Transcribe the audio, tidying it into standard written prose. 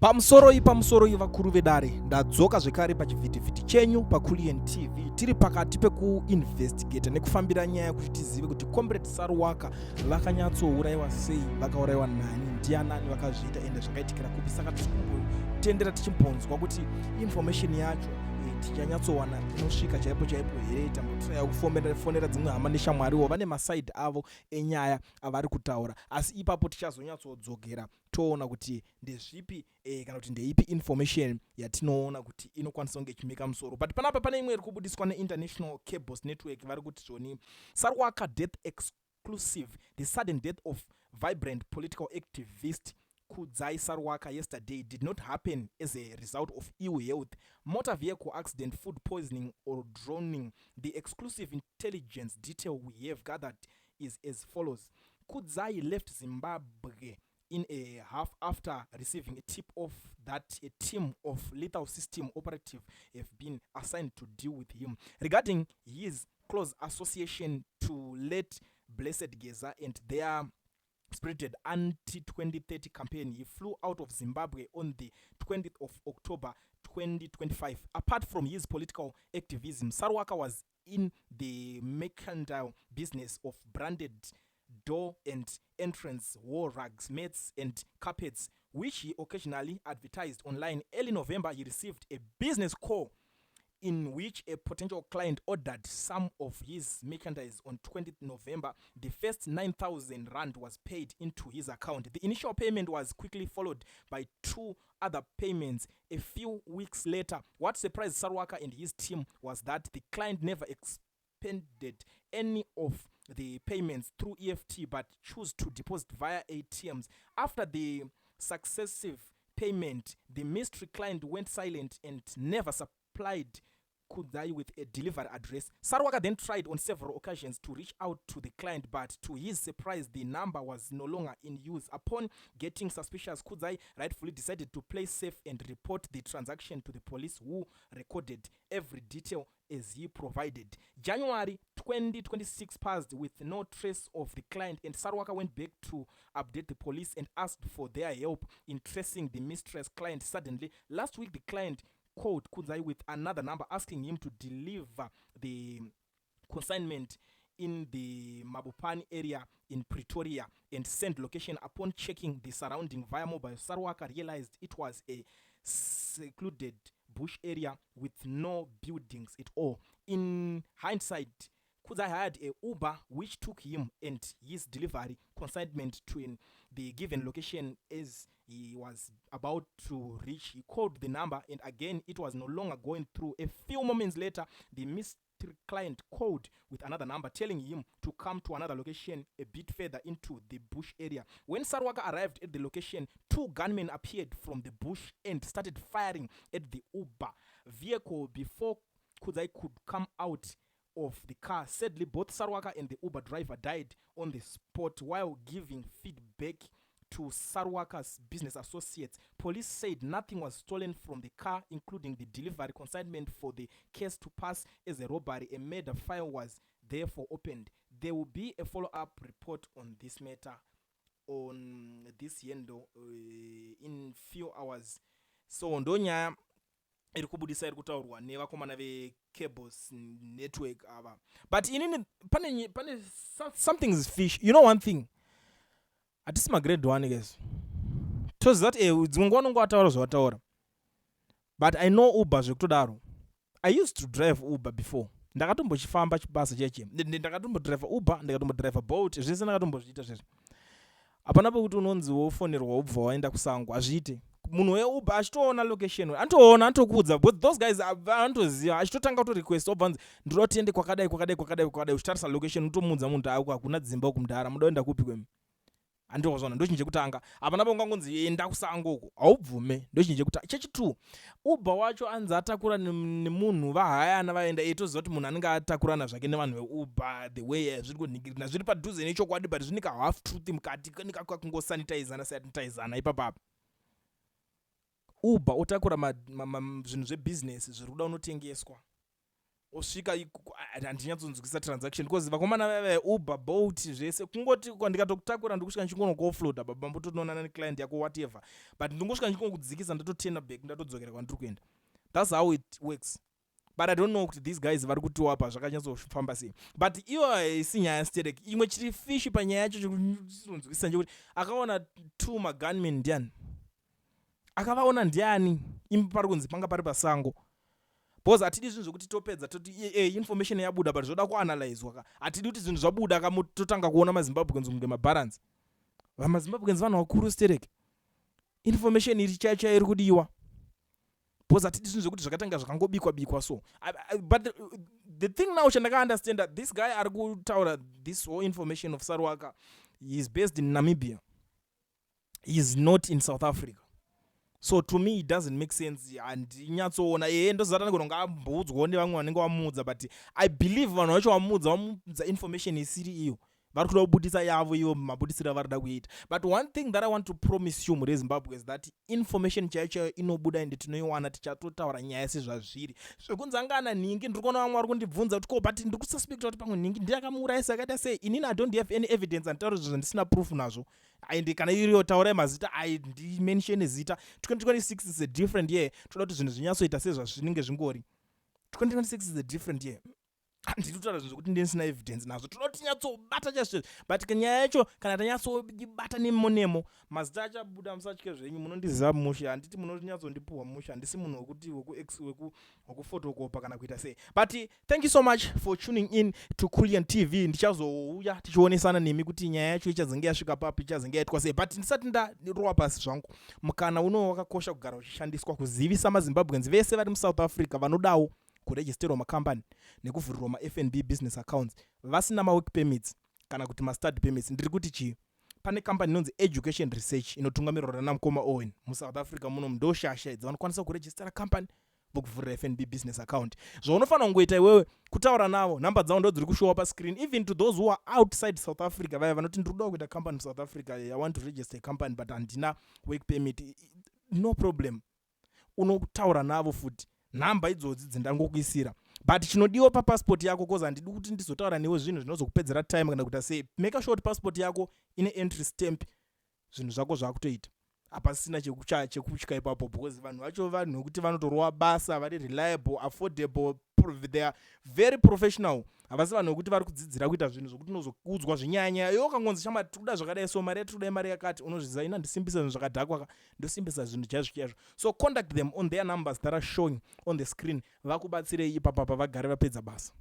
pamusoro vakuru vedare ndadzoka zvekare pachivhitivhiti chenyu paCoolian TV tiri pakati pekuinvestigata nekufambira nyaya kuti tizive kuti comrade Saruwaka vakanyatsourayiwa sei, vakaurayiwa nani, ndianani vakazviita ende zvakaitikira kupi. Saka tichimbotendera tichimbonzwa kuti information yacho tichanyatsowana inosvika chaipo here. Tambotiraya kufonera dzimwe hama neshamwariwo vane masaidhi avo enyaya avari kutaura, asi ipapo tichazonyatsodzokera toona kuti ndezvipi kana kuti ndeipi information yatinoona kuti inokwanisa kunge ichimeka musoro. But panapa pane imwe iri kubudiswa neInternational Cables Network vari kuti zvoni Saruwaka death exclusive, the sudden death of vibrant political activist Kudzai Saruwaka yesterday did not happen as a result of ill health, motor vehicle accident, food poisoning or drowning. The exclusive intelligence detail we have gathered is as follows. Kudzai left Zimbabwe in a half after receiving a tip-off that a team of lethal system operative have been assigned to deal with him regarding his close association to late Blessed Geza and their spirited anti-2030 campaign. He flew out of Zimbabwe on the 20th of October 2025. Apart from his political activism, Saruwaka was in the mercantile business of branded door and entrance wall rugs, mats and carpets, which he occasionally advertised online. Early November, he received a business call in which a potential client ordered some of his merchandise. On 20th November, the first 9,000 rand was paid into his account. The initial payment was quickly followed by 2 other payments a few weeks later. What surprised Saruwaka and his team was that the client never expended any of the payments through EFT but chose to deposit via ATMs. After the successive payment, the mystery client went silent and never supplied Kudzai with a delivery address. Saruwaka then tried on several occasions to reach out to the client, but to his surprise, the number was no longer in use. Upon getting suspicious, Kudzai rightfully decided to play safe and report the transaction to the police, who recorded every detail as he provided. January 2026 passed with no trace of the client, and Saruwaka went back to update the police and asked for their help in tracing the mysterious client. Suddenly, last week, the client called Kudzai with another number asking him to deliver the consignment in the Mabopane area in Pretoria and send location. Upon checking the surrounding via mobile, Saruwaka realized it was a secluded bush area with no buildings at all. In hindsight, Kudzai had a Uber which took him and his delivery consignment to the given location. As he was about to reach, he called the number and again it was no longer going through. A few moments later, the mystery client called with another number telling him to come to another location a bit further into the bush area. When Saruwaka arrived at the location, 2 gunmen appeared from the bush and started firing at the Uber vehicle before Kudzai could come out of the car. Sadly, both Saruwaka and the Uber driver died on the spot while giving feedback to Saruwaka's business associates. Police said nothing was stolen from the car, including the delivery consignment. For the case to pass as a robbery, a murder file was therefore opened. There will be a follow-up report on this matter on this yendo in few hours. So ndonya iri kubudisa iri kutaurwa nevakomana vecables network ava, but inini pane something is fish. You know one thing, hatisi magrade 1 guys, toziva kuti dzimwe nguva unonge wataura zvawataura, but I know Uber zvekutodaro. I used to drive Uber before. Ndakatombochifamba chibasa cheche, ndakatombodriva Uber, ndakatombodriva Bolt, zvese ndakatombozviita zvese. Hapana pekuti unonzi wofonerwa wobva waenda kusango, hazviite. Munhu weUber achitoona location, anotoona, anotokudza, but those guys anotoziva, achitotanga kutorequest obva ndinoda tiende kwakadai uchitarisa location, unotomudza munhu kuti hakuna dzimba kumudhara, muda kuenda kupi kwemi. Andozvona ndochinje kutanga. Hapana paungangonzi enda kusango uko, haubvume. Ndochinje kutanga. Chechi2, Uber wacho anzi atakura nemunhu vahayana vaenda, toziva kuti munhu anenge atakurana zvake nevanhu veUber, the way zviri kuningirina zviri padhuze nechokwadi, but zvinika half truth mukati, kakungosanitizana sanitizana ipapapa. Uber otakura zvinhu zvebusiness zviri kuda unotengeswa. osvika handinyatsonzwikisa transaction because vakomana vava Uber Bolt zvese kungoti ndikatokutakura ndikusvika ndichingono kuofloada baba mbotonoonana neclient yako whatever but ndingosvika ndichingokudzikisa ndatotenda back ndatodzokera kwandiri kuenda. That's how it works. But I don't know kuti these guys vari kutiwapa zvakanyatsofamba sei. But iyo haisi nyaya Static. Imwe chiri fishi panyaya yacho chekuzonzwikisa ndechekuti akaona 2 magunmen ndiani, akavaona ndiani, imba pari kunzi panga pari pasango. Because hatidi zvinhu zvokuti topedza toti information yabuda but zvoda kuanalyzwa ka. Hatidi kuti zvinhu zvabuda totanga kuona maZimbabweans kunge mabalance. VamaZimbabweans vanhu vakuru Static. Information iri chaicha iri kudiwa. Because hatidi zvinhu zvokuti zvakatanga zvakangobikwa so. But the thing now chandaka understand that this guy ari kutaura this whole information of Saruwaka, he is based in Namibia. He is not in South Africa. So to me it doesn't make sense. And nyatsoona ndozata ngonga ambodzwa nevamwe vanenge vamuudza but I believe vanhu vacho vamuudza information isiri iyo. Vari kuda kubudisa yavo iyo mabudisiro avarida kuita. But one thing that I want to promise you mureZimbabwe is that information chaicho inobuda ende tinoiwana tichatotaura nyaya sezvazviri. Zvekunzi angana ningi ndiri kuona vamwe vari kundibvunza kuti ko but ndiri kususpecta kuti pamwe ningi ndiyakamuurayisa akaita sei. Inini I don't have any evidence anditaura zvinhu ndisina proof nazvo. And kana iriyo taurai mazita ndimention zita. 2026 is a different year. Toda kuti zvinhu zvinyatsoita sezvazvinenge zvingori. 2026 is a different year. Handitotaura zvinhu zvokuti ndisina evidence nazvo. Toda kuti tinyatsobata chazvo. But nyaya yacho kana tanyatsobata nemonemo mazita achabuda musatye zvenyu munondiziva musha. Handiti munonyatsondipuhwa musha. Handisi munhu wekuti wekufotokopa kana kuita sei. But thank you so much for tuning in to Kulian TV. Ndichazouya tichionesana nemi kuti nyaya yacho ichazenge yasvika papi, ichazenge yaitwa sei. But ndisati ndarova pasi zvangu. Mukana uno wakakosha kugara uchishandiswa kuzivisa maZimbabweans vese vari muSouth Africa vanodawo kuregisterwa makambani nekuvhurirwa maFNB business accounts vasina mawork permits kana kuti mastudy permits. Ndiri kuti chii? Pane company inonzi Education Research inotungamirwa naMukoma Owen muSouth Africa muno ndoshasha idzi vanokwanisa kuregistera company vokuvhurira FNB business account. Zvaunofanira kungoita iwewe kutaura navo, namba dzavo ndo dziri kushowa pascreen. Even to those who are outside South Africa vaya vanoti ndiri kuda kuita company South Africa, I want to register a company but handina work permit, no problem. Unotaura navo futi. Namba idzodzi dzindangokuisira. But chinodiwa papassport yako cause handidi kuti ndizotaura newe zvinhu zvinozokupedzera time kana kuita sei. Make sure passport yako ine entry stamp zvinhu zvako zvakutoita. Hapasina chekutya ipapo because vanhu vacho vanhu kuti vanotorwa basa, vari reliable, affordable, they are very professional. Havasi vanhu kuti vari kudzidzira kuita zvinhu zvokuti unozokudzwa zvinyanya. Iwe ukangonzi chama tikuda zvakadai so mari yatikuda mari yakati unozviziva ina ndisimbisa zvinhu zvakadhakwa ndosimbisa zvinhu chazvo. So contact them on their numbers that are showing on the screen. Vakubatsirei ipapa vagare vapedza basa.